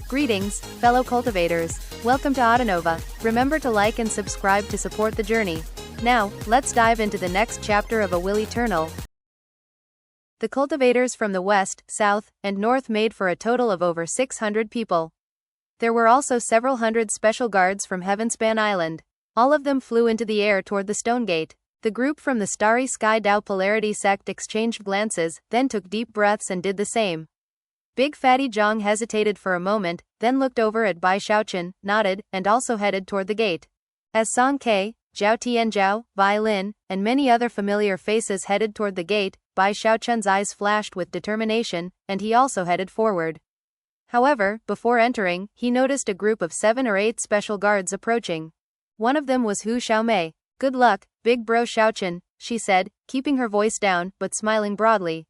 Greetings, fellow cultivators. Welcome to Autonova. Remember to like and subscribe to support the journey. Now, let's dive into the next chapter of A Will Eternal. The cultivators from the west, south, and north made for a total of over 600 people. There were also several hundred special guards from Heavenspan Island. All of them flew into the air toward the stone gate. The group from the Starry Sky Tao Polarity sect exchanged glances, then took deep breaths and did the same. Big Fatty Zhang hesitated for a moment, then looked over at Bai Xiaochun, nodded, and also headed toward the gate. As Song Ke, Zhao Tianzhao, Bai Lin, and many other familiar faces headed toward the gate, Bai Xiaochun's eyes flashed with determination, and he also headed forward. However, before entering, he noticed a group of 7 or 8 special guards approaching. One of them was Hu Xiaomei. "Good luck, big bro Xiaochun," she said, keeping her voice down, but smiling broadly.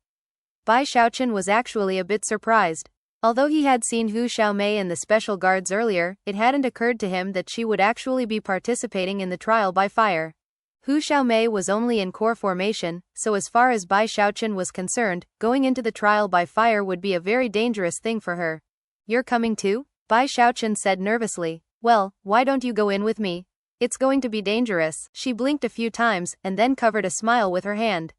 Bai Xiaochun was actually a bit surprised. Although he had seen Hu Xiaomei and the special guards earlier, it hadn't occurred to him that she would actually be participating in the trial by fire. Hu Xiaomei was only in core formation, so as far as Bai Xiaochun was concerned, going into the trial by fire would be a very dangerous thing for her. "You're coming too?" Bai Xiaochun said nervously. "Well, why don't you go in with me? It's going to be dangerous." She blinked a few times, and then covered a smile with her hand.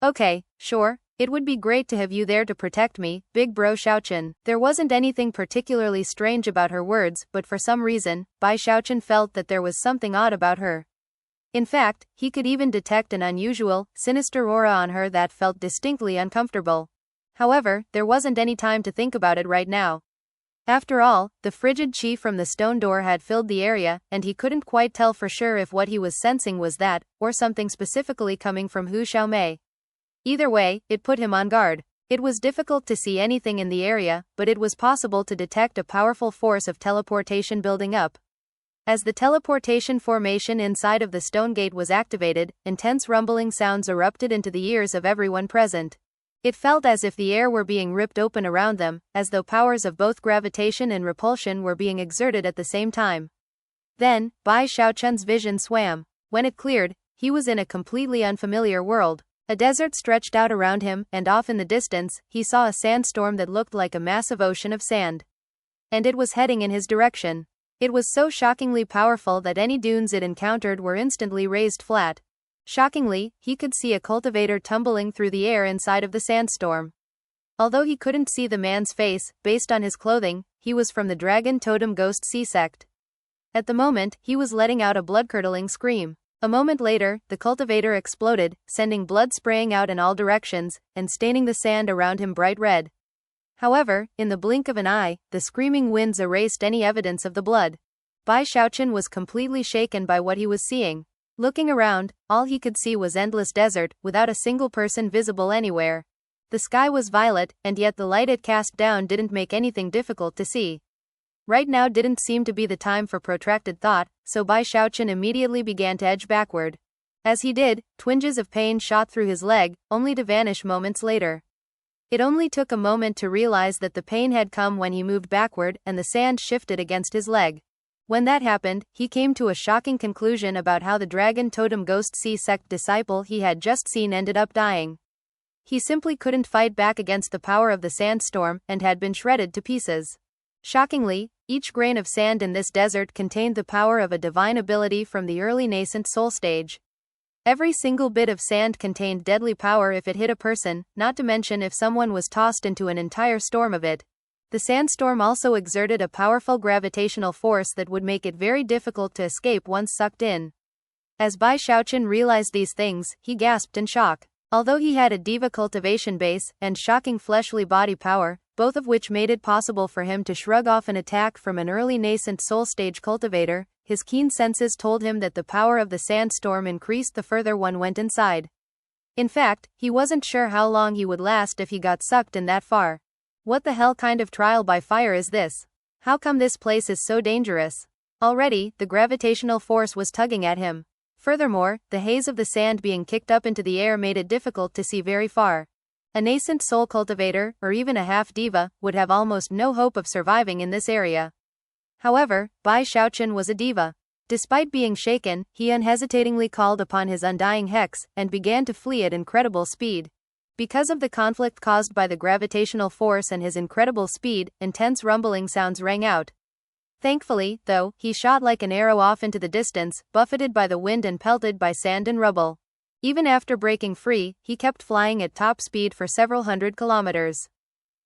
"Okay, sure. It would be great to have you there to protect me, big bro Xiaochun." There wasn't anything particularly strange about her words, but for some reason, Bai Xiaochun felt that there was something odd about her. In fact, he could even detect an unusual, sinister aura on her that felt distinctly uncomfortable. However, there wasn't any time to think about it right now. After all, the frigid chi from the stone door had filled the area, and he couldn't quite tell for sure if what he was sensing was that, or something specifically coming from Hu Xiaomei. Either way, it put him on guard. It was difficult to see anything in the area, but it was possible to detect a powerful force of teleportation building up. As the teleportation formation inside of the stone gate was activated, intense rumbling sounds erupted into the ears of everyone present. It felt as if the air were being ripped open around them, as though powers of both gravitation and repulsion were being exerted at the same time. Then, Bai Xiaochun's vision swam. When it cleared, he was in a completely unfamiliar world. A desert stretched out around him, and off in the distance, he saw a sandstorm that looked like a massive ocean of sand. And it was heading in his direction. It was so shockingly powerful that any dunes it encountered were instantly raised flat. Shockingly, he could see a cultivator tumbling through the air inside of the sandstorm. Although he couldn't see the man's face, based on his clothing, he was from the Dragon Totem Ghost Sea sect. At the moment, he was letting out a blood-curdling scream. A moment later, the cultivator exploded, sending blood spraying out in all directions, and staining the sand around him bright red. However, in the blink of an eye, the screaming winds erased any evidence of the blood. Bai Xiaochun was completely shaken by what he was seeing. Looking around, all he could see was endless desert, without a single person visible anywhere. The sky was violet, and yet the light it cast down didn't make anything difficult to see. Right now didn't seem to be the time for protracted thought, so Bai Xiaochun immediately began to edge backward. As he did, twinges of pain shot through his leg, only to vanish moments later. It only took a moment to realize that the pain had come when he moved backward and the sand shifted against his leg. When that happened, he came to a shocking conclusion about how the Dragon Totem Ghost Sea sect disciple he had just seen ended up dying. He simply couldn't fight back against the power of the sandstorm and had been shredded to pieces. Shockingly, each grain of sand in this desert contained the power of a divine ability from the early nascent soul stage. Every single bit of sand contained deadly power if it hit a person, not to mention if someone was tossed into an entire storm of it. The sandstorm also exerted a powerful gravitational force that would make it very difficult to escape once sucked in. As Bai Xiaochun realized these things, he gasped in shock. Although he had a diva cultivation base and shocking fleshly body power, both of which made it possible for him to shrug off an attack from an early nascent soul stage cultivator, his keen senses told him that the power of the sandstorm increased the further one went inside. In fact, he wasn't sure how long he would last if he got sucked in that far. What the hell kind of trial by fire is this? How come this place is so dangerous? Already, the gravitational force was tugging at him. Furthermore, the haze of the sand being kicked up into the air made it difficult to see very far. A nascent soul cultivator, or even a half-diva, would have almost no hope of surviving in this area. However, Bai Xiaochun was a diva. Despite being shaken, he unhesitatingly called upon his undying hex, and began to flee at incredible speed. Because of the conflict caused by the gravitational force and his incredible speed, intense rumbling sounds rang out. Thankfully, though, he shot like an arrow off into the distance, buffeted by the wind and pelted by sand and rubble. Even after breaking free, he kept flying at top speed for several hundred kilometers.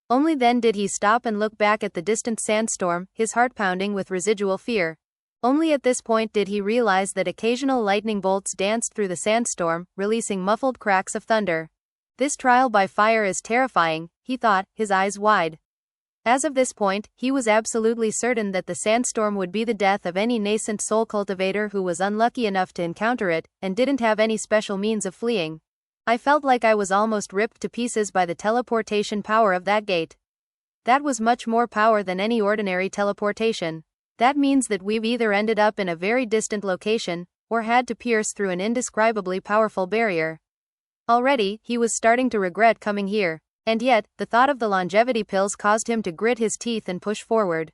Only then did he stop and look back at the distant sandstorm, his heart pounding with residual fear. Only at this point did he realize that occasional lightning bolts danced through the sandstorm, releasing muffled cracks of thunder. This trial by fire is terrifying, he thought, his eyes wide. As of this point, he was absolutely certain that the sandstorm would be the death of any nascent soul cultivator who was unlucky enough to encounter it, and didn't have any special means of fleeing. I felt like I was almost ripped to pieces by the teleportation power of that gate. That was much more power than any ordinary teleportation. That means that we've either ended up in a very distant location, or had to pierce through an indescribably powerful barrier. Already, he was starting to regret coming here, and yet, the thought of the longevity pills caused him to grit his teeth and push forward.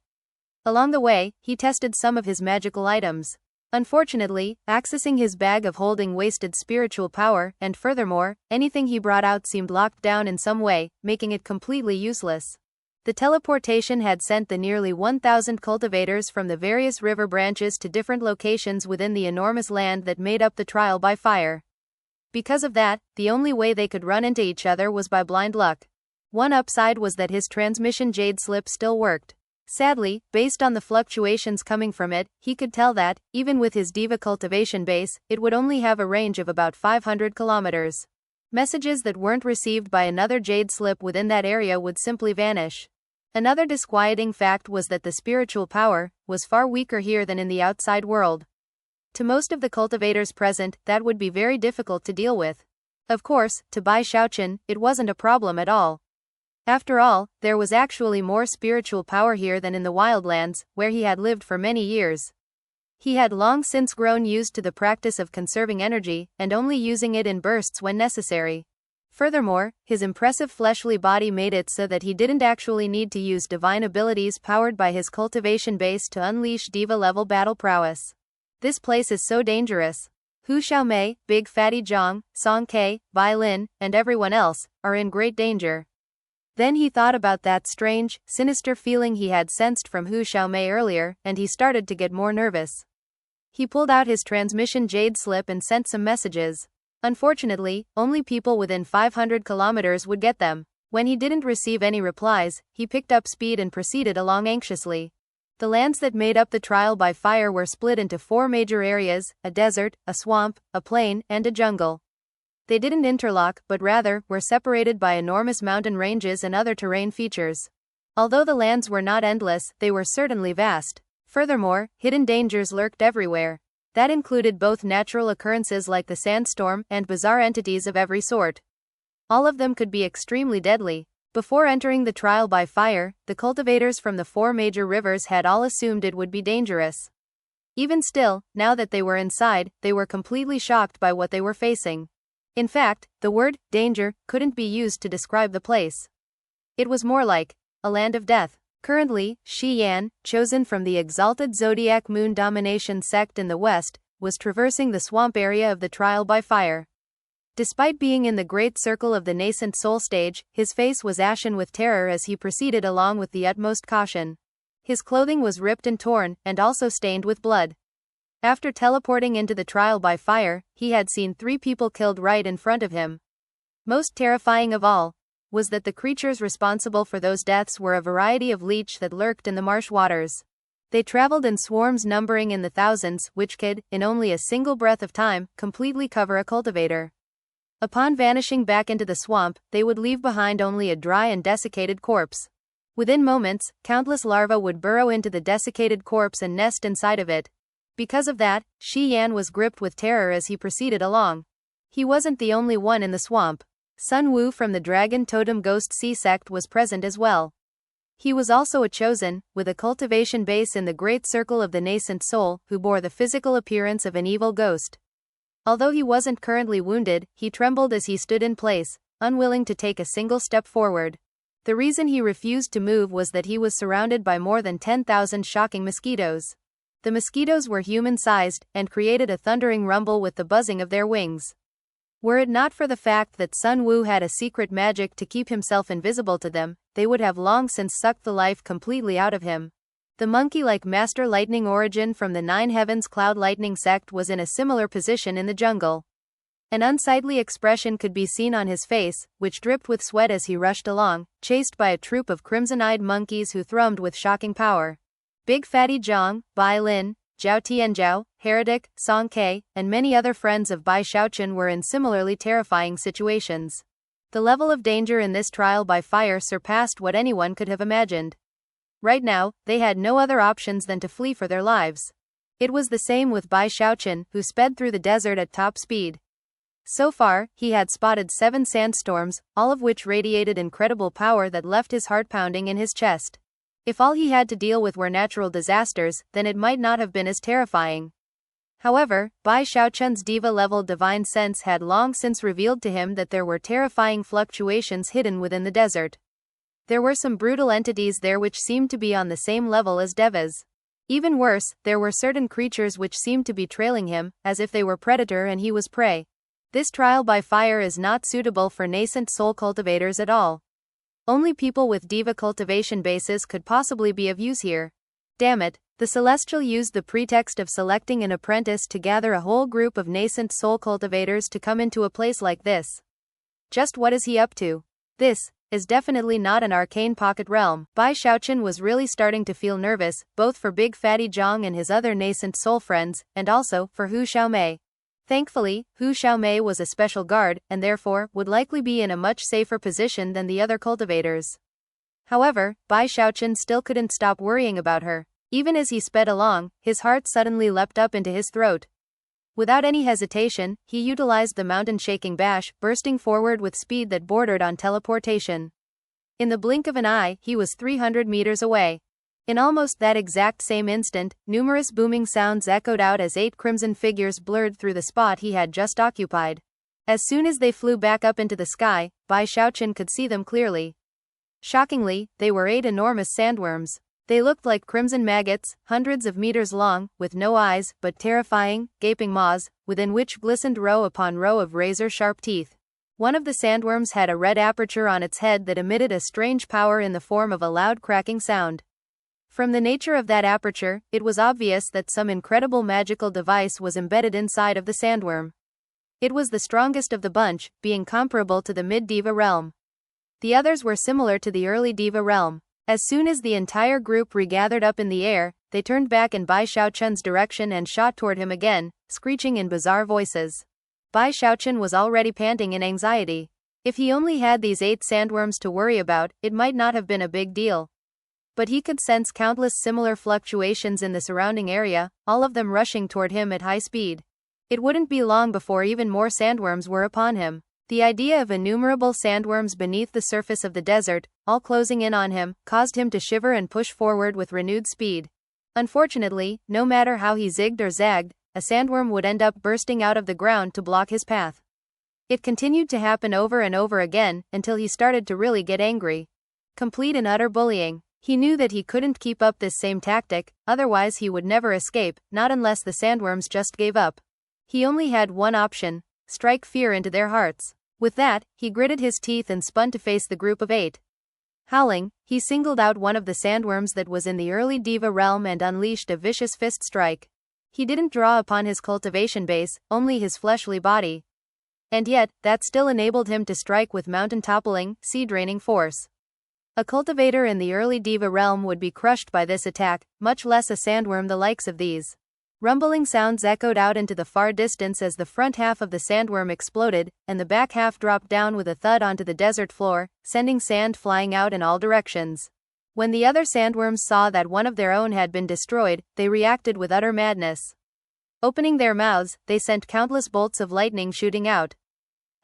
Along the way, he tested some of his magical items. Unfortunately, accessing his bag of holding wasted spiritual power, and furthermore, anything he brought out seemed locked down in some way, making it completely useless. The teleportation had sent the nearly 1,000 cultivators from the various river branches to different locations within the enormous land that made up the trial by fire. Because of that, the only way they could run into each other was by blind luck. One upside was that his transmission jade slip still worked. Sadly, based on the fluctuations coming from it, he could tell that, even with his diva cultivation base, it would only have a range of about 500 kilometers. Messages that weren't received by another jade slip within that area would simply vanish. Another disquieting fact was that the spiritual power was far weaker here than in the outside world. To most of the cultivators present, that would be very difficult to deal with. Of course, to Bai Xiaochun, it wasn't a problem at all. After all, there was actually more spiritual power here than in the wildlands, where he had lived for many years. He had long since grown used to the practice of conserving energy, and only using it in bursts when necessary. Furthermore, his impressive fleshly body made it so that he didn't actually need to use divine abilities powered by his cultivation base to unleash diva-level battle prowess. This place is so dangerous. Hu Xiaomei, Big Fatty Zhang, Song Ke, Bai Lin, and everyone else are in great danger. Then he thought about that strange, sinister feeling he had sensed from Hu Xiaomei earlier, and he started to get more nervous. He pulled out his transmission jade slip and sent some messages. Unfortunately, only people within 500 kilometers would get them. When he didn't receive any replies, he picked up speed and proceeded along anxiously. The lands that made up the trial by fire were split into 4 major areas: a desert, a swamp, a plain, and a jungle. They didn't interlock, but rather, were separated by enormous mountain ranges and other terrain features. Although the lands were not endless, they were certainly vast. Furthermore, hidden dangers lurked everywhere. That included both natural occurrences like the sandstorm, and bizarre entities of every sort. All of them could be extremely deadly. Before entering the trial by fire, the cultivators from the 4 major rivers had all assumed it would be dangerous. Even still, now that they were inside, they were completely shocked by what they were facing. In fact, the word danger couldn't be used to describe the place. It was more like a land of death. Currently, Shi Yan, chosen from the exalted zodiac moon domination sect in the west, was traversing the swamp area of the trial by fire. Despite being in the great circle of the nascent soul stage, his face was ashen with terror as he proceeded along with the utmost caution. His clothing was ripped and torn, and also stained with blood. After teleporting into the trial by fire, he had seen 3 people killed right in front of him. Most terrifying of all was that the creatures responsible for those deaths were a variety of leech that lurked in the marsh waters. They traveled in swarms numbering in the thousands, which could, in only a single breath of time, completely cover a cultivator. Upon vanishing back into the swamp, they would leave behind only a dry and desiccated corpse. Within moments, countless larvae would burrow into the desiccated corpse and nest inside of it. Because of that, Shi Yan was gripped with terror as he proceeded along. He wasn't the only one in the swamp. Sun Wu from the Dragon Totem Ghost Sea sect was present as well. He was also a chosen, with a cultivation base in the great circle of the nascent soul, who bore the physical appearance of an evil ghost. Although he wasn't currently wounded, he trembled as he stood in place, unwilling to take a single step forward. The reason he refused to move was that he was surrounded by more than 10,000 shocking mosquitoes. The mosquitoes were human-sized, and created a thundering rumble with the buzzing of their wings. Were it not for the fact that Sun Wu had a secret magic to keep himself invisible to them, they would have long since sucked the life completely out of him. The monkey-like Master Lightning Origin from the Nine Heavens Cloud Lightning sect was in a similar position in the jungle. An unsightly expression could be seen on his face, which dripped with sweat as he rushed along, chased by a troop of crimson-eyed monkeys who thrummed with shocking power. Big Fatty Zhang, Bai Lin, Zhao Tianzhao, Heretic, Song Ke, and many other friends of Bai Xiaochun were in similarly terrifying situations. The level of danger in this trial by fire surpassed what anyone could have imagined. Right now, they had no other options than to flee for their lives. It was the same with Bai Xiaochun, who sped through the desert at top speed. So far, he had spotted 7 sandstorms, all of which radiated incredible power that left his heart pounding in his chest. If all he had to deal with were natural disasters, then it might not have been as terrifying. However, Bai Xiaochun's diva-level divine sense had long since revealed to him that there were terrifying fluctuations hidden within the desert. There were some brutal entities there which seemed to be on the same level as devas. Even worse, there were certain creatures which seemed to be trailing him, as if they were predator and he was prey. This trial by fire is not suitable for nascent soul cultivators at all. Only people with diva cultivation bases could possibly be of use here. Damn it, the Celestial used the pretext of selecting an apprentice to gather a whole group of nascent soul cultivators to come into a place like this. Just what is he up to? This is definitely not an arcane pocket realm. Bai Xiaochun was really starting to feel nervous, both for Big Fatty Zhang and his other nascent soul friends, and also for Hu Xiaomei. Thankfully, Hu Xiaomei was a special guard, and therefore, would likely be in a much safer position than the other cultivators. However, Bai Xiaochun still couldn't stop worrying about her. Even as he sped along, his heart suddenly leapt up into his throat. Without any hesitation, he utilized the mountain-shaking bash, bursting forward with speed that bordered on teleportation. In the blink of an eye, he was 300 meters away. In almost that exact same instant, numerous booming sounds echoed out as 8 crimson figures blurred through the spot he had just occupied. As soon as they flew back up into the sky, Bai Xiaochun could see them clearly. Shockingly, they were 8 enormous sandworms. They looked like crimson maggots, hundreds of meters long, with no eyes, but terrifying, gaping maws, within which glistened row upon row of razor-sharp teeth. One of the sandworms had a red aperture on its head that emitted a strange power in the form of a loud cracking sound. From the nature of that aperture, it was obvious that some incredible magical device was embedded inside of the sandworm. It was the strongest of the bunch, being comparable to the mid-diva realm. The others were similar to the early diva realm. As soon as the entire group regathered up in the air, they turned back in Bai Xiaochun's direction and shot toward him again, screeching in bizarre voices. Bai Xiaochun was already panting in anxiety. If he only had these 8 sandworms to worry about, it might not have been a big deal. But he could sense countless similar fluctuations in the surrounding area, all of them rushing toward him at high speed. It wouldn't be long before even more sandworms were upon him. The idea of innumerable sandworms beneath the surface of the desert, all closing in on him, caused him to shiver and push forward with renewed speed. Unfortunately, no matter how he zigged or zagged, a sandworm would end up bursting out of the ground to block his path. It continued to happen over and over again, until he started to really get angry. Complete and utter bullying. He knew that he couldn't keep up this same tactic, otherwise he would never escape, not unless the sandworms just gave up. He only had one option: strike fear into their hearts. With that, he gritted his teeth and spun to face the group of 8. Howling, he singled out one of the sandworms that was in the early diva realm and unleashed a vicious fist strike. He didn't draw upon his cultivation base, only his fleshly body. And yet, that still enabled him to strike with mountain-toppling, sea-draining force. A cultivator in the early diva realm would be crushed by this attack, much less a sandworm the likes of these. Rumbling sounds echoed out into the far distance as the front half of the sandworm exploded, and the back half dropped down with a thud onto the desert floor, sending sand flying out in all directions. When the other sandworms saw that one of their own had been destroyed, they reacted with utter madness. Opening their mouths, they sent countless bolts of lightning shooting out.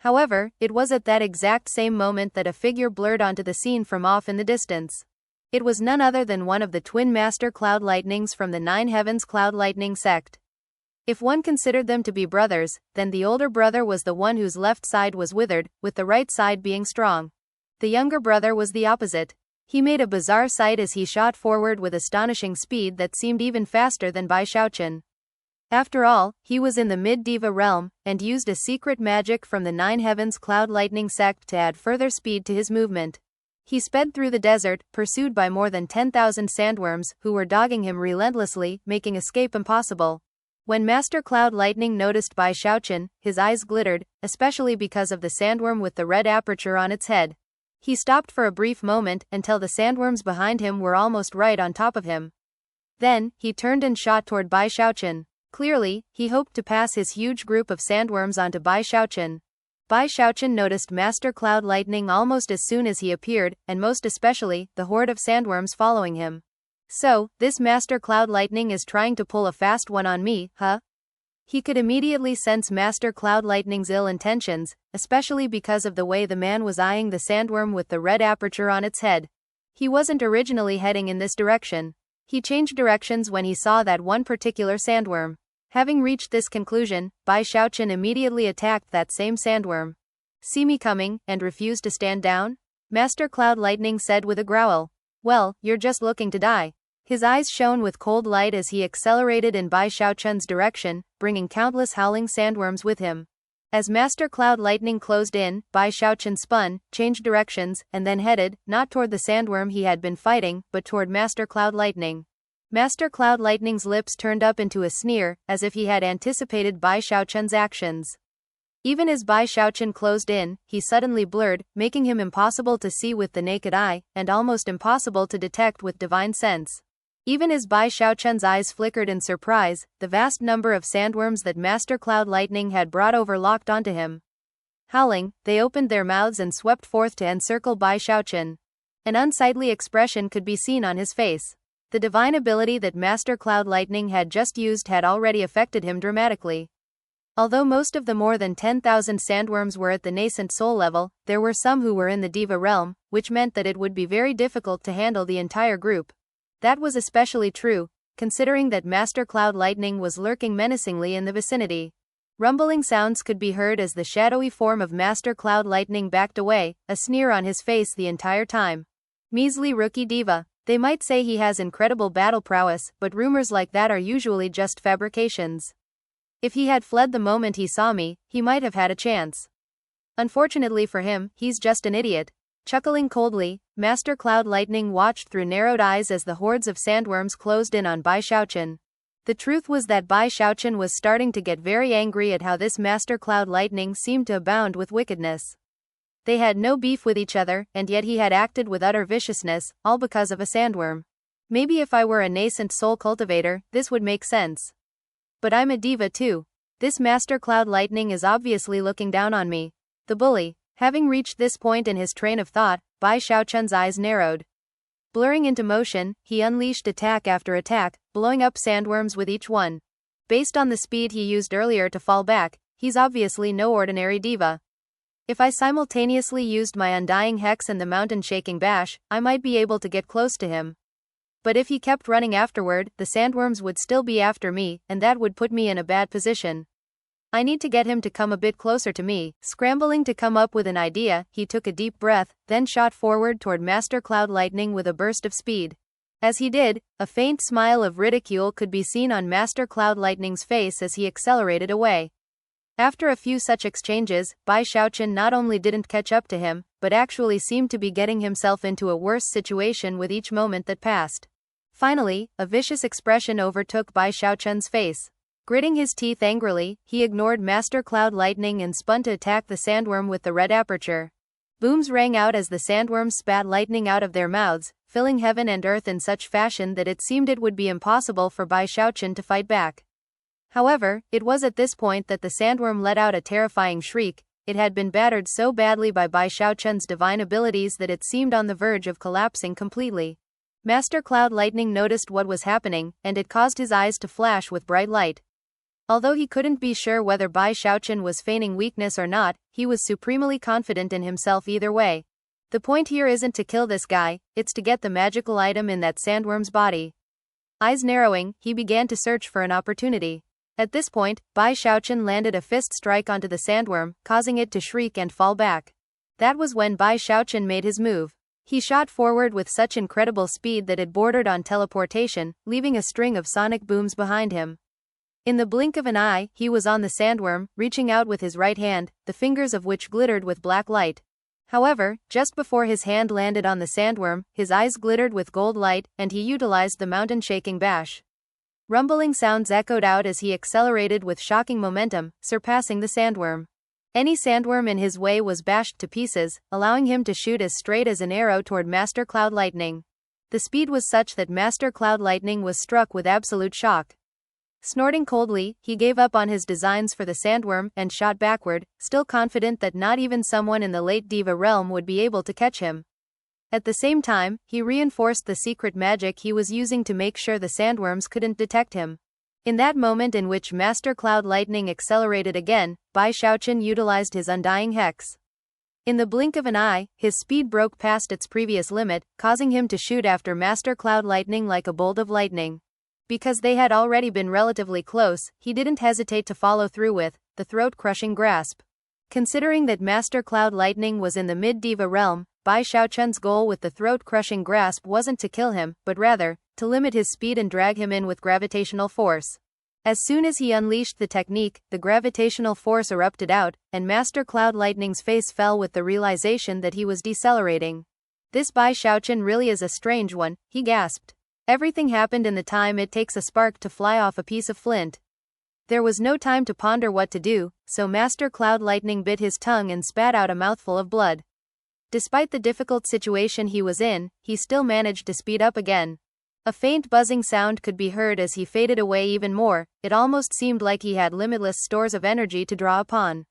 However, it was at that exact same moment that a figure blurred onto the scene from off in the distance. It was none other than one of the twin master cloud lightnings from the Nine Heavens Cloud Lightning sect. If one considered them to be brothers, then the older brother was the one whose left side was withered, with the right side being strong. The younger brother was the opposite. He made a bizarre sight as he shot forward with astonishing speed that seemed even faster than Bai Xiaochun. After all, he was in the mid-diva realm, and used a secret magic from the Nine Heavens Cloud Lightning sect to add further speed to his movement. He sped through the desert, pursued by more than 10,000 sandworms, who were dogging him relentlessly, making escape impossible. When Master Cloud Lightning noticed Bai Xiaochun, his eyes glittered, especially because of the sandworm with the red aperture on its head. He stopped for a brief moment, until the sandworms behind him were almost right on top of him. Then, he turned and shot toward Bai Xiaochun. Clearly, he hoped to pass his huge group of sandworms onto Bai Xiaochun. Bai Xiaochun noticed Master Cloud Lightning almost as soon as he appeared, and most especially, the horde of sandworms following him. So, this Master Cloud Lightning is trying to pull a fast one on me, huh? He could immediately sense Master Cloud Lightning's ill intentions, especially because of the way the man was eyeing the sandworm with the red aperture on its head. He wasn't originally heading in this direction. He changed directions when he saw that one particular sandworm. Having reached this conclusion, Bai Xiaochun immediately attacked that same sandworm. "See me coming, and refuse to stand down?" Master Cloud Lightning said with a growl. "Well, you're just looking to die." His eyes shone with cold light as he accelerated in Bai Xiaochun's direction, bringing countless howling sandworms with him. As Master Cloud Lightning closed in, Bai Xiaochun spun, changed directions, and then headed, not toward the sandworm he had been fighting, but toward Master Cloud Lightning. Master Cloud Lightning's lips turned up into a sneer, as if he had anticipated Bai Xiaochun's actions. Even as Bai Xiaochun closed in, he suddenly blurred, making him impossible to see with the naked eye, and almost impossible to detect with divine sense. Even as Bai Xiaochun's eyes flickered in surprise, the vast number of sandworms that Master Cloud Lightning had brought over locked onto him. Howling, they opened their mouths and swept forth to encircle Bai Xiaochun. An unsightly expression could be seen on his face. The divine ability that Master Cloud Lightning had just used had already affected him dramatically. Although most of the more than 10,000 sandworms were at the nascent soul level, there were some who were in the diva realm, which meant that it would be very difficult to handle the entire group. That was especially true, considering that Master Cloud Lightning was lurking menacingly in the vicinity. Rumbling sounds could be heard as the shadowy form of Master Cloud Lightning backed away, a sneer on his face the entire time. "Measly rookie diva. They might say he has incredible battle prowess, but rumors like that are usually just fabrications. If he had fled the moment he saw me, he might have had a chance. Unfortunately for him, he's just an idiot." Chuckling coldly, Master Cloud Lightning watched through narrowed eyes as the hordes of sandworms closed in on Bai Xiaochun. The truth was that Bai Xiaochun was starting to get very angry at how this Master Cloud Lightning seemed to abound with wickedness. They had no beef with each other, and yet he had acted with utter viciousness, all because of a sandworm. Maybe if I were a nascent soul cultivator, this would make sense. But I'm a diva too. This Master Cloud Lightning is obviously looking down on me. The bully. Having reached this point in his train of thought, Bai Xiaochun's eyes narrowed. Blurring into motion, he unleashed attack after attack, blowing up sandworms with each one. Based on the speed he used earlier to fall back, he's obviously no ordinary diva. If I simultaneously used my Undying Hex and the Mountain-Shaking Bash, I might be able to get close to him. But if he kept running afterward, the sandworms would still be after me, and that would put me in a bad position. I need to get him to come a bit closer to me. Scrambling to come up with an idea, he took a deep breath, then shot forward toward Master Cloud Lightning with a burst of speed. As he did, a faint smile of ridicule could be seen on Master Cloud Lightning's face as he accelerated away. After a few such exchanges, Bai Xiaochun not only didn't catch up to him, but actually seemed to be getting himself into a worse situation with each moment that passed. Finally, a vicious expression overtook Bai Xiaochun's face. Gritting his teeth angrily, he ignored Master Cloud Lightning and spun to attack the sandworm with the red aperture. Booms rang out as the sandworms spat lightning out of their mouths, filling heaven and earth in such fashion that it seemed it would be impossible for Bai Xiaochun to fight back. However, it was at this point that the sandworm let out a terrifying shriek. It had been battered so badly by Bai Xiaochun's divine abilities that it seemed on the verge of collapsing completely. Master Cloud Lightning noticed what was happening, and it caused his eyes to flash with bright light. Although he couldn't be sure whether Bai Xiaochun was feigning weakness or not, he was supremely confident in himself either way. The point here isn't to kill this guy, it's to get the magical item in that sandworm's body. Eyes narrowing, he began to search for an opportunity. At this point, Bai Xiaochun landed a fist strike onto the sandworm, causing it to shriek and fall back. That was when Bai Xiaochun made his move. He shot forward with such incredible speed that it bordered on teleportation, leaving a string of sonic booms behind him. In the blink of an eye, he was on the sandworm, reaching out with his right hand, the fingers of which glittered with black light. However, just before his hand landed on the sandworm, his eyes glittered with gold light, and he utilized the mountain-shaking bash. Rumbling sounds echoed out as he accelerated with shocking momentum, surpassing the sandworm. Any sandworm in his way was bashed to pieces, allowing him to shoot as straight as an arrow toward Master Cloud Lightning. The speed was such that Master Cloud Lightning was struck with absolute shock. Snorting coldly, he gave up on his designs for the sandworm and shot backward, still confident that not even someone in the late Diva realm would be able to catch him. At the same time, he reinforced the secret magic he was using to make sure the sandworms couldn't detect him. In that moment in which Master Cloud Lightning accelerated again, Bai Xiaochun utilized his undying hex. In the blink of an eye, his speed broke past its previous limit, causing him to shoot after Master Cloud Lightning like a bolt of lightning. Because they had already been relatively close, he didn't hesitate to follow through with the throat-crushing grasp. Considering that Master Cloud Lightning was in the mid-Diva realm, Bai Xiaochun's goal with the throat-crushing grasp wasn't to kill him, but rather, to limit his speed and drag him in with gravitational force. As soon as he unleashed the technique, the gravitational force erupted out, and Master Cloud Lightning's face fell with the realization that he was decelerating. "This Bai Xiaochun really is a strange one," he gasped. Everything happened in the time it takes a spark to fly off a piece of flint. There was no time to ponder what to do, so Master Cloud Lightning bit his tongue and spat out a mouthful of blood. Despite the difficult situation he was in, he still managed to speed up again. A faint buzzing sound could be heard as he faded away even more. It almost seemed like he had limitless stores of energy to draw upon.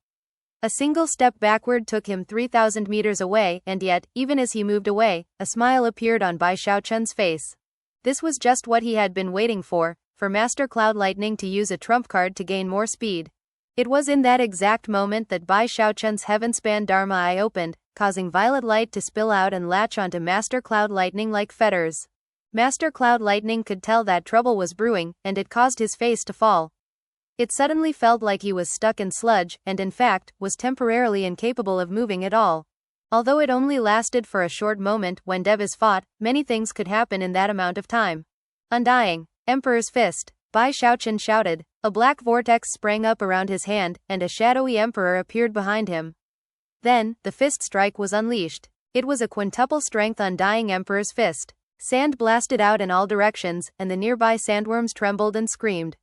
A single step backward took him 3,000 meters away, and yet, even as he moved away, a smile appeared on Bai Xiaochun's face. This was just what he had been waiting for Master Cloud Lightning to use a trump card to gain more speed. It was in that exact moment that Bai Xiaochun's heaven-span Dharma eye opened, causing violet light to spill out and latch onto Master Cloud Lightning like fetters. Master Cloud Lightning could tell that trouble was brewing, and it caused his face to fall. It suddenly felt like he was stuck in sludge, and in fact, was temporarily incapable of moving at all. Although it only lasted for a short moment when devas fought, many things could happen in that amount of time. Undying Emperor's Fist, Bai Xiaochun shouted. A black vortex sprang up around his hand, and a shadowy emperor appeared behind him. Then, the fist strike was unleashed. It was a quintuple strength Undying Emperor's Fist. Sand blasted out in all directions, and the nearby sandworms trembled and screamed.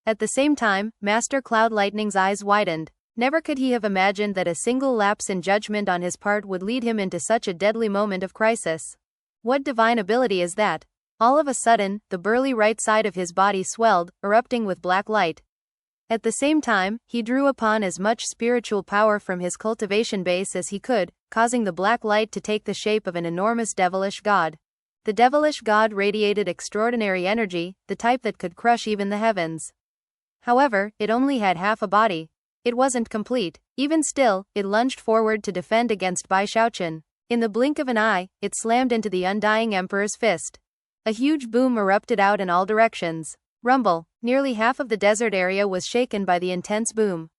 At the same time, Master Cloud Lightning's eyes widened. Never could he have imagined that a single lapse in judgment on his part would lead him into such a deadly moment of crisis. What divine ability is that? All of a sudden, the burly right side of his body swelled, erupting with black light. At the same time, he drew upon as much spiritual power from his cultivation base as he could, causing the black light to take the shape of an enormous devilish god. The devilish god radiated extraordinary energy, the type that could crush even the heavens. However, it only had half a body. It wasn't complete. Even still, it lunged forward to defend against Bai Xiaochun. In the blink of an eye, it slammed into the Undying Emperor's fist. A huge boom erupted out in all directions. Rumble. Nearly half of the desert area was shaken by the intense boom.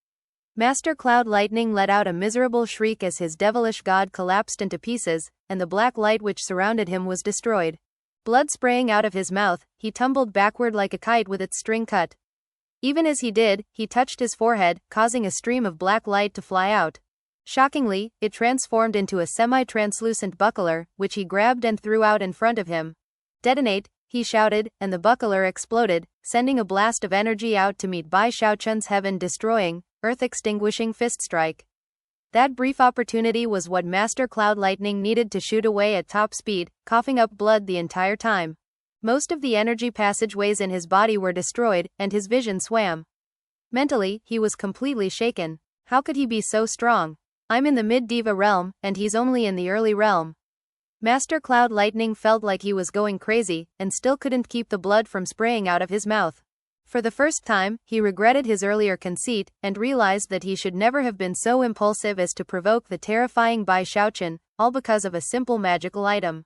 Master Cloud Lightning let out a miserable shriek as his devilish god collapsed into pieces, and the black light which surrounded him was destroyed. Blood spraying out of his mouth, he tumbled backward like a kite with its string cut. Even as he did, he touched his forehead, causing a stream of black light to fly out. Shockingly, it transformed into a semi-translucent buckler, which he grabbed and threw out in front of him. "Detonate," he shouted, and the buckler exploded, sending a blast of energy out to meet Bai Xiaochun's heaven-destroying, earth-extinguishing fist strike. That brief opportunity was what Master Cloud Lightning needed to shoot away at top speed, coughing up blood the entire time. Most of the energy passageways in his body were destroyed, and his vision swam. Mentally, he was completely shaken. How could he be so strong? I'm in the mid-Diva realm, and he's only in the early realm. Master Cloud Lightning felt like he was going crazy, and still couldn't keep the blood from spraying out of his mouth. For the first time, he regretted his earlier conceit, and realized that he should never have been so impulsive as to provoke the terrifying Bai Xiaochun, all because of a simple magical item.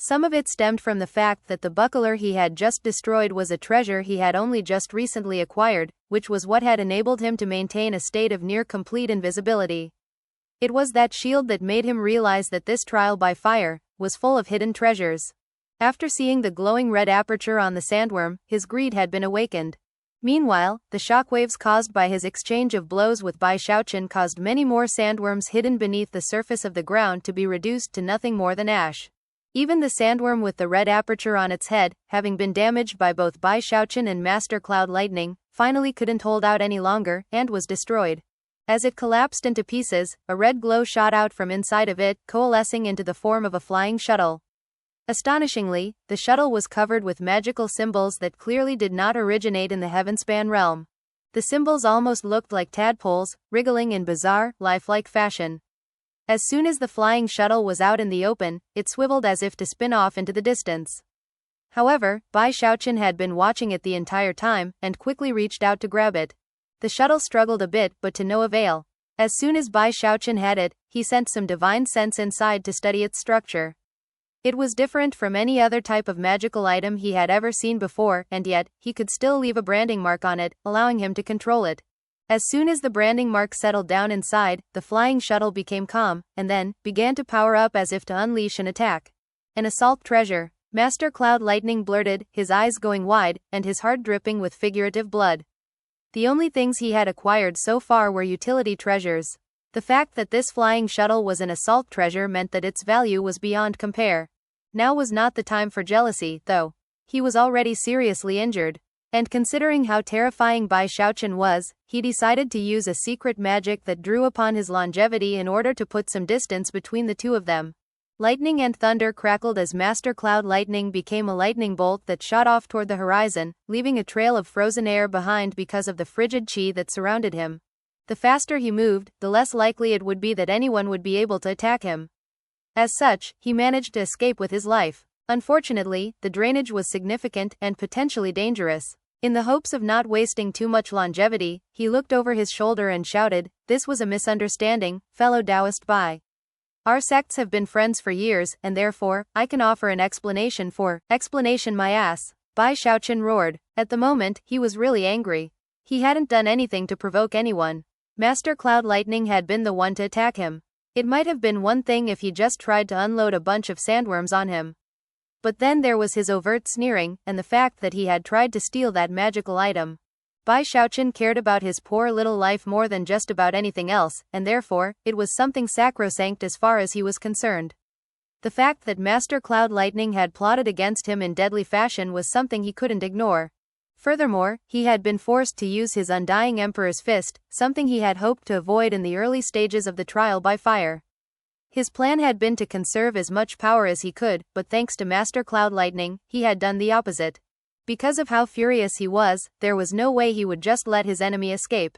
Some of it stemmed from the fact that the buckler he had just destroyed was a treasure he had only just recently acquired, which was what had enabled him to maintain a state of near-complete invisibility. It was that shield that made him realize that this trial by fire was full of hidden treasures. After seeing the glowing red aperture on the sandworm, his greed had been awakened. Meanwhile, the shockwaves caused by his exchange of blows with Bai Xiaochun caused many more sandworms hidden beneath the surface of the ground to be reduced to nothing more than ash. Even the sandworm with the red aperture on its head, having been damaged by both Bai Xiaochun and Master Cloud Lightning, finally couldn't hold out any longer, and was destroyed. As it collapsed into pieces, a red glow shot out from inside of it, coalescing into the form of a flying shuttle. Astonishingly, the shuttle was covered with magical symbols that clearly did not originate in the Heavenspan realm. The symbols almost looked like tadpoles, wriggling in bizarre, lifelike fashion. As soon as the flying shuttle was out in the open, it swiveled as if to spin off into the distance. However, Bai Xiaochun had been watching it the entire time, and quickly reached out to grab it. The shuttle struggled a bit, but to no avail. As soon as Bai Xiaochun had it, he sent some divine sense inside to study its structure. It was different from any other type of magical item he had ever seen before, and yet, he could still leave a branding mark on it, allowing him to control it. As soon as the branding mark settled down inside, the flying shuttle became calm, and then, began to power up as if to unleash an attack. An assault treasure, Master Cloud Lightning blurted, his eyes going wide, and his heart dripping with figurative blood. The only things he had acquired so far were utility treasures. The fact that this flying shuttle was an assault treasure meant that its value was beyond compare. Now was not the time for jealousy, though. He was already seriously injured. And considering how terrifying Bai Xiaochun was, he decided to use a secret magic that drew upon his longevity in order to put some distance between the two of them. Lightning and thunder crackled as Master Cloud Lightning became a lightning bolt that shot off toward the horizon, leaving a trail of frozen air behind because of the frigid qi that surrounded him. The faster he moved, the less likely it would be that anyone would be able to attack him. As such, he managed to escape with his life. Unfortunately, the drainage was significant and potentially dangerous. In the hopes of not wasting too much longevity, he looked over his shoulder and shouted, "This was a misunderstanding, fellow Taoist Bai. Our sects have been friends for years, and therefore, I can offer an explanation for, explanation my ass." Bai Xiaochun roared. At the moment, he was really angry. He hadn't done anything to provoke anyone. Master Cloud Lightning had been the one to attack him. It might have been one thing if he just tried to unload a bunch of sandworms on him. But then there was his overt sneering, and the fact that he had tried to steal that magical item. Bai Xiaochun cared about his poor little life more than just about anything else, and therefore, it was something sacrosanct as far as he was concerned. The fact that Master Cloud Lightning had plotted against him in deadly fashion was something he couldn't ignore. Furthermore, he had been forced to use his Undying Emperor's Fist, something he had hoped to avoid in the early stages of the trial by fire. His plan had been to conserve as much power as he could, but thanks to Master Cloud Lightning, he had done the opposite. Because of how furious he was, there was no way he would just let his enemy escape.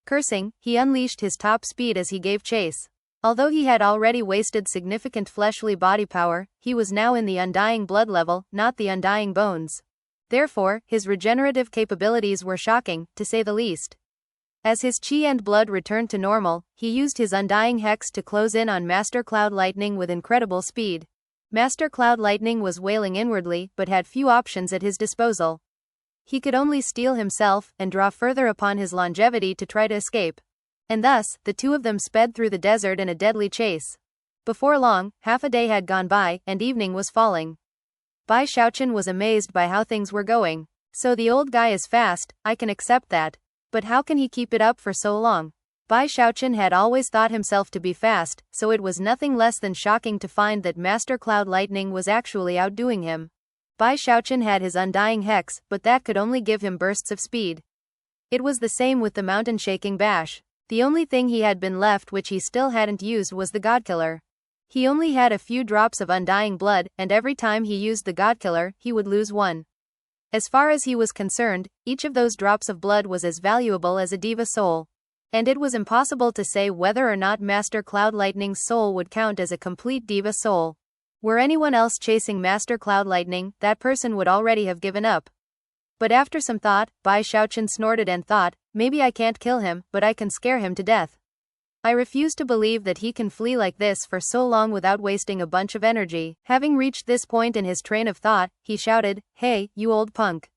Cursing, he unleashed his top speed as he gave chase. Although he had already wasted significant fleshly body power, he was now in the undying blood level, not the undying bones. Therefore, his regenerative capabilities were shocking, to say the least. As his chi and blood returned to normal, he used his Undying Hex to close in on Master Cloud Lightning with incredible speed. Master Cloud Lightning was wailing inwardly, but had few options at his disposal. He could only steel himself, and draw further upon his longevity to try to escape. And thus, the two of them sped through the desert in a deadly chase. Before long, half a day had gone by, and evening was falling. Bai Xiaochun was amazed by how things were going. So the old guy is fast, I can accept that. But how can he keep it up for so long? Bai Xiaochun had always thought himself to be fast, so it was nothing less than shocking to find that Master Cloud Lightning was actually outdoing him. Bai Xiaochun had his Undying Hex, but that could only give him bursts of speed. It was the same with the mountain-shaking bash. The only thing he had been left which he still hadn't used was the Godkiller. He only had a few drops of undying blood, and every time he used the Godkiller, he would lose one. As far as he was concerned, each of those drops of blood was as valuable as a diva soul. And it was impossible to say whether or not Master Cloud Lightning's soul would count as a complete diva soul. Were anyone else chasing Master Cloud Lightning, that person would already have given up. But after some thought, Bai Xiaochun snorted and thought, maybe I can't kill him, but I can scare him to death. I refuse to believe that he can flee like this for so long without wasting a bunch of energy. Having reached this point in his train of thought, he shouted, "Hey, you old punk.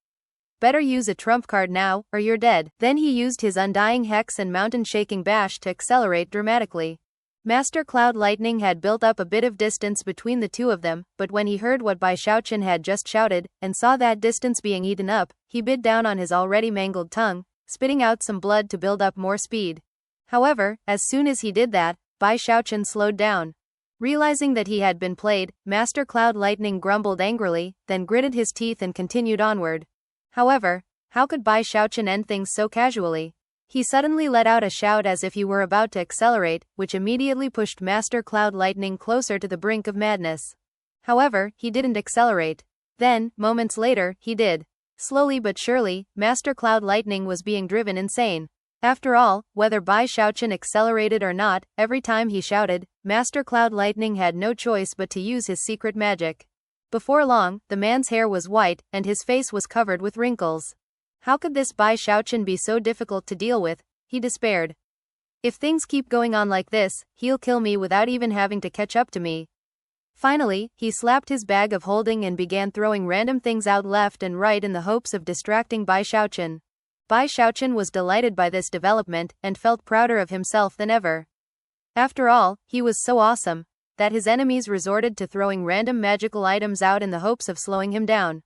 Better use a trump card now, or you're dead." Then he used his Undying Hex and mountain-shaking bash to accelerate dramatically. Master Cloud Lightning had built up a bit of distance between the two of them, but when he heard what Bai Xiaochun had just shouted, and saw that distance being eaten up, he bit down on his already mangled tongue, spitting out some blood to build up more speed. However, as soon as he did that, Bai Xiaochun slowed down. Realizing that he had been played, Master Cloud Lightning grumbled angrily, then gritted his teeth and continued onward. However, how could Bai Xiaochun end things so casually? He suddenly let out a shout as if he were about to accelerate, which immediately pushed Master Cloud Lightning closer to the brink of madness. However, he didn't accelerate. Then, moments later, he did. Slowly but surely, Master Cloud Lightning was being driven insane. After all, whether Bai Xiaochun accelerated or not, every time he shouted, Master Cloud Lightning had no choice but to use his secret magic. Before long, the man's hair was white, and his face was covered with wrinkles. How could this Bai Xiaochun be so difficult to deal with? He despaired. If things keep going on like this, he'll kill me without even having to catch up to me. Finally, he slapped his bag of holding and began throwing random things out left and right in the hopes of distracting Bai Xiaochun. Bai Xiaochun was delighted by this development and felt prouder of himself than ever. After all, he was so awesome that his enemies resorted to throwing random magical items out in the hopes of slowing him down.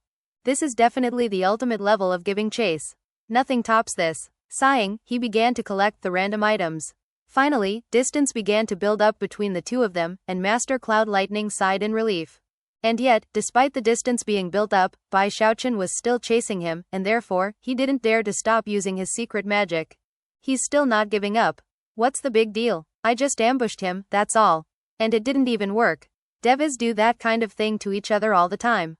This is definitely the ultimate level of giving chase. Nothing tops this. Sighing, he began to collect the random items. Finally, distance began to build up between the two of them, and Master Cloud Lightning sighed in relief. And yet, despite the distance being built up, Bai Xiaochun was still chasing him, and therefore, he didn't dare to stop using his secret magic. He's still not giving up. What's the big deal? I just ambushed him, that's all. And it didn't even work. Devas do that kind of thing to each other all the time.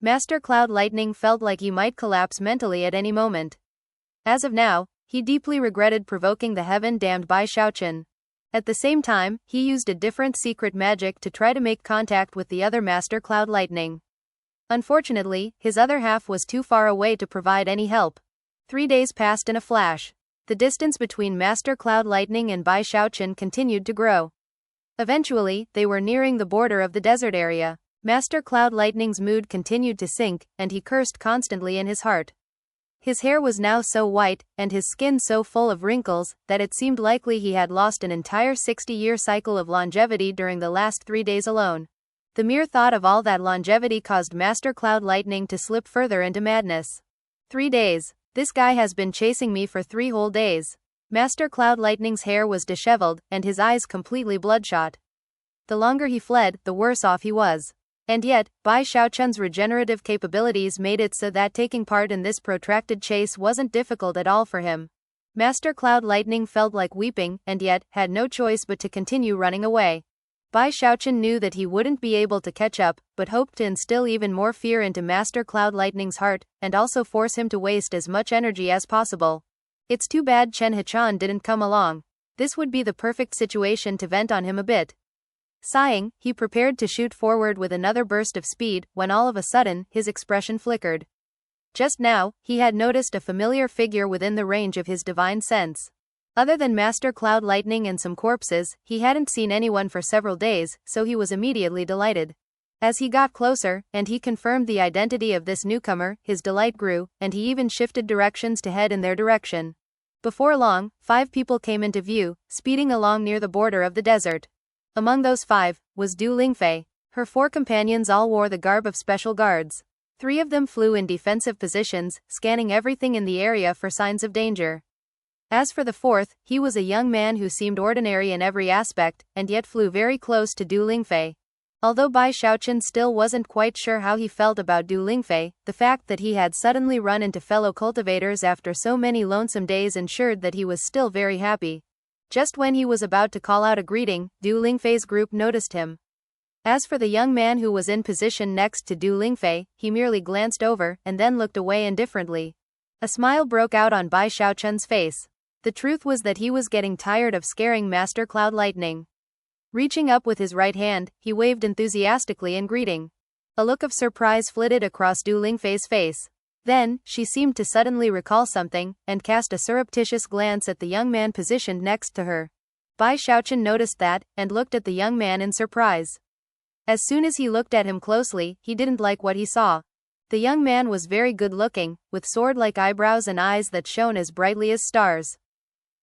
Master Cloud Lightning felt like he might collapse mentally at any moment. As of now, he deeply regretted provoking the heaven-damned Bai Xiaochun. At the same time, he used a different secret magic to try to make contact with the other Master Cloud Lightning. Unfortunately, his other half was too far away to provide any help. 3 days passed in a flash. The distance between Master Cloud Lightning and Bai Xiaochun continued to grow. Eventually, they were nearing the border of the desert area. Master Cloud Lightning's mood continued to sink, and he cursed constantly in his heart. His hair was now so white, and his skin so full of wrinkles, that it seemed likely he had lost an entire 60-year cycle of longevity during the last 3 days alone. The mere thought of all that longevity caused Master Cloud Lightning to slip further into madness. 3 days. This guy has been chasing me for 3 whole days. Master Cloud Lightning's hair was disheveled, and his eyes completely bloodshot. The longer he fled, the worse off he was. And yet, Bai Xiaochun's regenerative capabilities made it so that taking part in this protracted chase wasn't difficult at all for him. Master Cloud Lightning felt like weeping, and yet, had no choice but to continue running away. Bai Xiaochun knew that he wouldn't be able to catch up, but hoped to instill even more fear into Master Cloud Lightning's heart, and also force him to waste as much energy as possible. It's too bad Chen Hichan didn't come along. This would be the perfect situation to vent on him a bit. Sighing, he prepared to shoot forward with another burst of speed, when all of a sudden, his expression flickered. Just now, he had noticed a familiar figure within the range of his divine sense. Other than Master Cloud Lightning and some corpses, he hadn't seen anyone for several days, so he was immediately delighted. As he got closer, and he confirmed the identity of this newcomer, his delight grew, and he even shifted directions to head in their direction. Before long, 5 people came into view, speeding along near the border of the desert. Among those 5, was Du Lingfei. Her 4 companions all wore the garb of special guards. 3 of them flew in defensive positions, scanning everything in the area for signs of danger. As for the 4th, he was a young man who seemed ordinary in every aspect, and yet flew very close to Du Lingfei. Although Bai Xiaochun still wasn't quite sure how he felt about Du Lingfei, the fact that he had suddenly run into fellow cultivators after so many lonesome days ensured that he was still very happy. Just when he was about to call out a greeting, Du Lingfei's group noticed him. As for the young man who was in position next to Du Lingfei, he merely glanced over, and then looked away indifferently. A smile broke out on Bai Xiaochun's face. The truth was that he was getting tired of scaring Master Cloud Lightning. Reaching up with his right hand, he waved enthusiastically in greeting. A look of surprise flitted across Du Lingfei's face. Then, she seemed to suddenly recall something, and cast a surreptitious glance at the young man positioned next to her. Bai Xiaochun noticed that, and looked at the young man in surprise. As soon as he looked at him closely, he didn't like what he saw. The young man was very good-looking, with sword-like eyebrows and eyes that shone as brightly as stars.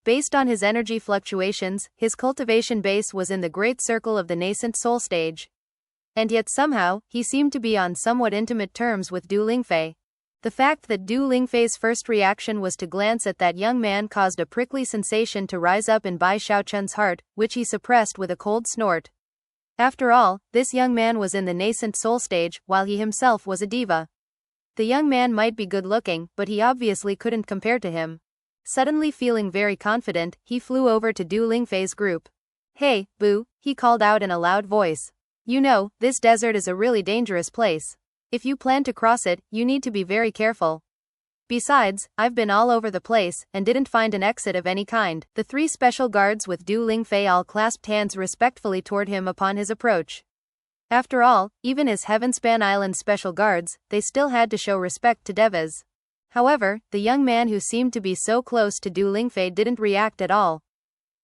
Based on his energy fluctuations, his cultivation base was in the great circle of the nascent soul stage. And yet somehow, he seemed to be on somewhat intimate terms with Du Lingfei. The fact that Du Lingfei's first reaction was to glance at that young man caused a prickly sensation to rise up in Bai Xiaochun's heart, which he suppressed with a cold snort. After all, this young man was in the nascent soul stage, while he himself was a diva. The young man might be good-looking, but he obviously couldn't compare to him. Suddenly feeling very confident, he flew over to Du Lingfei's group. "Hey, Boo," he called out in a loud voice. "You know, this desert is a really dangerous place. If you plan to cross it, you need to be very careful. Besides, I've been all over the place, and didn't find an exit of any kind." The 3 special guards with Du Lingfei all clasped hands respectfully toward him upon his approach. After all, even as Heavenspan Island special guards, they still had to show respect to devas. However, the young man who seemed to be so close to Du Lingfei didn't react at all.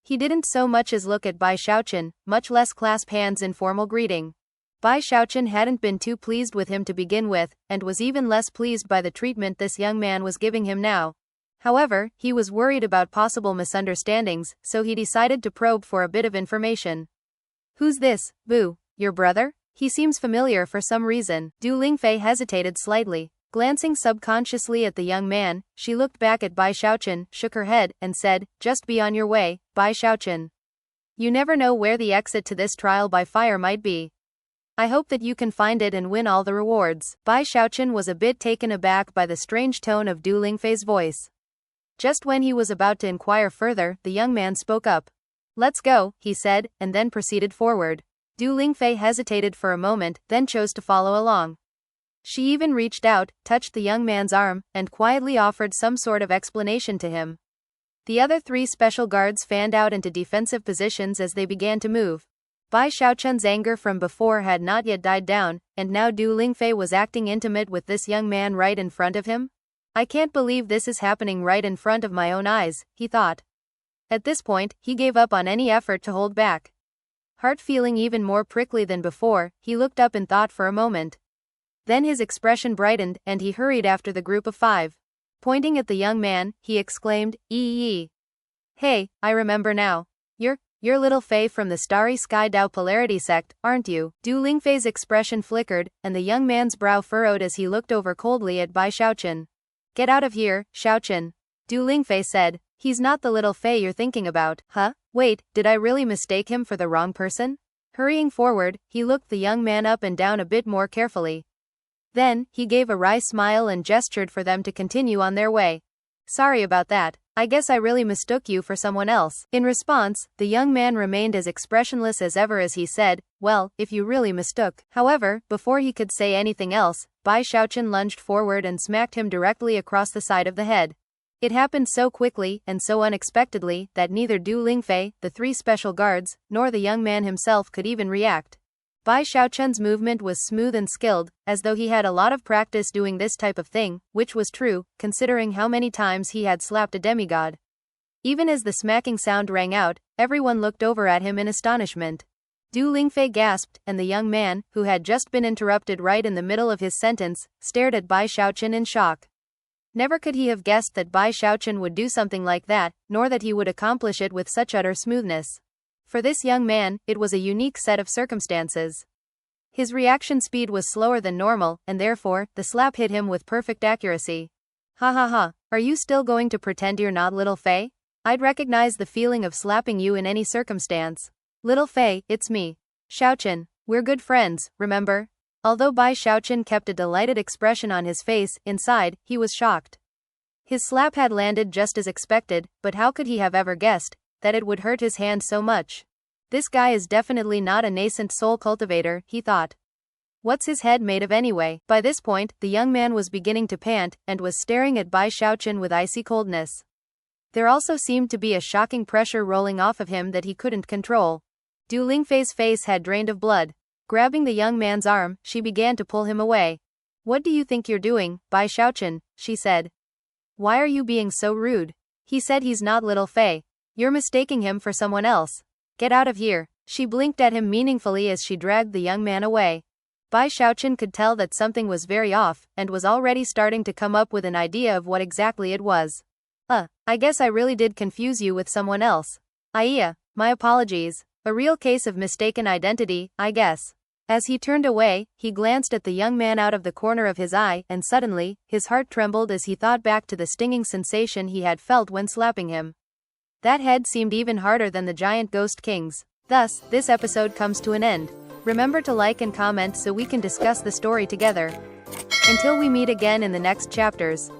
He didn't so much as look at Bai Xiaochun, much less clasp hands in formal greeting. Bai Xiaochun hadn't been too pleased with him to begin with, and was even less pleased by the treatment this young man was giving him now. However, he was worried about possible misunderstandings, so he decided to probe for a bit of information. "Who's this, Boo? Your brother? He seems familiar for some reason." Du Lingfei hesitated slightly. Glancing subconsciously at the young man, she looked back at Bai Xiaochun, shook her head, and said, "Just be on your way, Bai Xiaochun. You never know where the exit to this trial by fire might be. I hope that you can find it and win all the rewards." Bai Xiaochun was a bit taken aback by the strange tone of Du Lingfei's voice. Just when he was about to inquire further, the young man spoke up. "Let's go," he said, and then proceeded forward. Du Lingfei hesitated for a moment, then chose to follow along. She even reached out, touched the young man's arm, and quietly offered some sort of explanation to him. The other 3 special guards fanned out into defensive positions as they began to move. Bai Xiaochun's anger from before had not yet died down, and now Du Lingfei was acting intimate with this young man right in front of him? "I can't believe this is happening right in front of my own eyes," he thought. At this point, he gave up on any effort to hold back. Heart feeling even more prickly than before, he looked up in thought for a moment. Then his expression brightened, and he hurried after the group of 5. Pointing at the young man, he exclaimed, "Ee. Hey, I remember now. You're little Fei from the Starry Sky Dao Polarity sect, aren't you?" Du Lingfei's expression flickered, and the young man's brow furrowed as he looked over coldly at Bai Xiaochun. "Get out of here, Xiaochun," Du Lingfei said. "He's not the little Fei you're thinking about." "Huh? Wait, did I really mistake him for the wrong person?" Hurrying forward, he looked the young man up and down a bit more carefully. Then, he gave a wry smile and gestured for them to continue on their way. "Sorry about that. I guess I really mistook you for someone else." In response, the young man remained as expressionless as ever as he said, "Well, if you really mistook." However, before he could say anything else, Bai Xiaochun lunged forward and smacked him directly across the side of the head. It happened so quickly and so unexpectedly that neither Du Lingfei, the 3 special guards, nor the young man himself could even react. Bai Xiaochun's movement was smooth and skilled, as though he had a lot of practice doing this type of thing, which was true, considering how many times he had slapped a demigod. Even as the smacking sound rang out, everyone looked over at him in astonishment. Du Lingfei gasped, and the young man, who had just been interrupted right in the middle of his sentence, stared at Bai Xiaochun in shock. Never could he have guessed that Bai Xiaochun would do something like that, nor that he would accomplish it with such utter smoothness. For this young man, it was a unique set of circumstances. His reaction speed was slower than normal, and therefore, the slap hit him with perfect accuracy. "Ha ha ha, are you still going to pretend you're not little Fei? I'd recognize the feeling of slapping you in any circumstance. Little Fei, it's me. Xiaochun, we're good friends, remember?" Although Bai Xiaochun kept a delighted expression on his face, inside, he was shocked. His slap had landed just as expected, but how could he have ever guessed that it would hurt his hand so much? This guy is definitely not a nascent soul cultivator, he thought. What's his head made of anyway? By this point, the young man was beginning to pant, and was staring at Bai Xiaochun with icy coldness. There also seemed to be a shocking pressure rolling off of him that he couldn't control. Du Lingfei's face had drained of blood. Grabbing the young man's arm, she began to pull him away. "What do you think you're doing, Bai Xiaochun?" she said. "Why are you being so rude? He said he's not little Fei. You're mistaking him for someone else. Get out of here." She blinked at him meaningfully as she dragged the young man away. Bai Xiaochun could tell that something was very off, and was already starting to come up with an idea of what exactly it was. I guess I really did confuse you with someone else. My apologies. A real case of mistaken identity, I guess. As he turned away, he glanced at the young man out of the corner of his eye, and suddenly, his heart trembled as he thought back to the stinging sensation he had felt when slapping him. That head seemed even harder than the giant ghost king's. Thus, this episode comes to an end. Remember to like and comment so we can discuss the story together. Until we meet again in the next chapters.